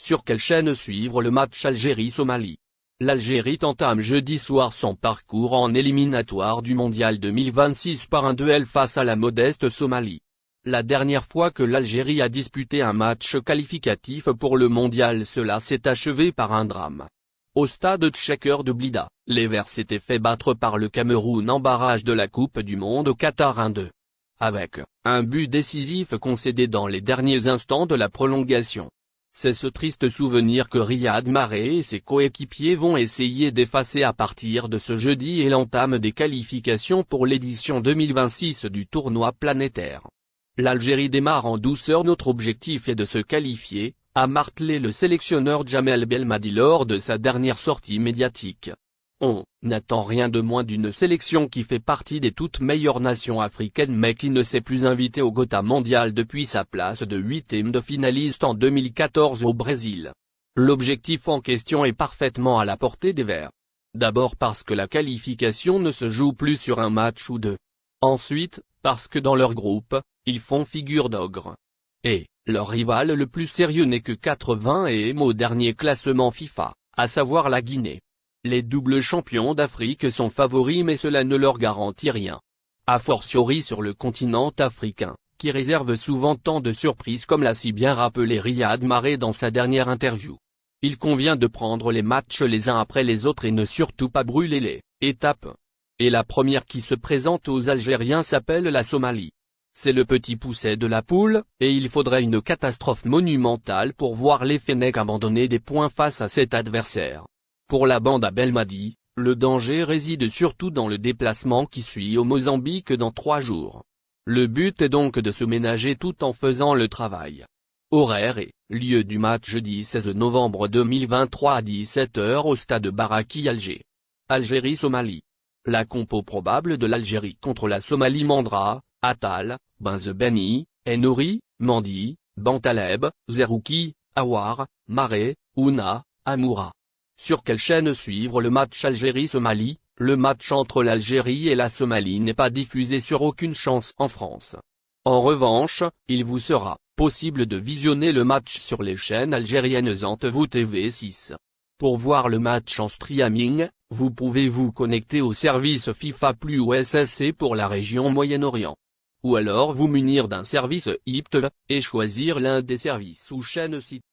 Sur quelle chaîne suivre le match Algérie-Somalie? L'Algérie entame jeudi soir son parcours en éliminatoire du Mondial 2026 par un duel face à la modeste Somalie. La dernière fois que l'Algérie a disputé un match qualificatif pour le Mondial, cela s'est achevé par un drame. Au stade Tchequer de Blida, les Verts s'étaient fait battre par le Cameroun en barrage de la Coupe du Monde au Qatar 1-2. Avec un but décisif concédé dans les derniers instants de la prolongation. C'est ce triste souvenir que Riyad Mahrez et ses coéquipiers vont essayer d'effacer à partir de ce jeudi et l'entame des qualifications pour l'édition 2026 du tournoi planétaire. L'Algérie démarre en douceur, notre objectif est de se qualifier, a martelé le sélectionneur Djamel Belmadi lors de sa dernière sortie médiatique. On n'attend rien de moins d'une sélection qui fait partie des toutes meilleures nations africaines mais qui ne s'est plus invitée au Gotha mondial depuis sa place de 8e de finaliste en 2014 au Brésil. L'objectif en question est parfaitement à la portée des Verts. D'abord parce que la qualification ne se joue plus sur un match ou deux. Ensuite, parce que dans leur groupe, ils font figure d'ogre. Et leur rival le plus sérieux n'est que 80e au dernier classement FIFA, à savoir la Guinée. Les doubles champions d'Afrique sont favoris mais cela ne leur garantit rien. A fortiori sur le continent africain, qui réserve souvent tant de surprises comme l'a si bien rappelé Riyad Mahrez dans sa dernière interview. Il convient de prendre les matchs les uns après les autres et ne surtout pas brûler les étapes. Et la première qui se présente aux Algériens s'appelle la Somalie. C'est le petit pousset de la poule, et il faudrait une catastrophe monumentale pour voir les Fennecs abandonner des points face à cet adversaire. Pour la bande à Belmadi, le danger réside surtout dans le déplacement qui suit au Mozambique dans 3 jours. Le but est donc de se ménager tout en faisant le travail. Horaire et lieu du match jeudi 16 novembre 2023 à 17 h au stade Baraki Alger. Algérie-Somalie. La compo probable de l'Algérie contre la Somalie: Mandra, Attal, Benzebeni, Enouri, Mandi, Bentaleb, Zerouki, Awar, Mahrez, Ouna, Amoura. Sur quelle chaîne suivre le match Algérie-Somalie? Le match entre l'Algérie et la Somalie n'est pas diffusé sur aucune chance en France. En revanche, il vous sera possible de visionner le match sur les chaînes algériennes ZanTV TV6. Pour voir le match en streaming, vous pouvez vous connecter au service FIFA Plus ou SSC pour la région Moyen-Orient. Ou alors vous munir d'un service IPTV, et choisir l'un des services ou chaînes cités.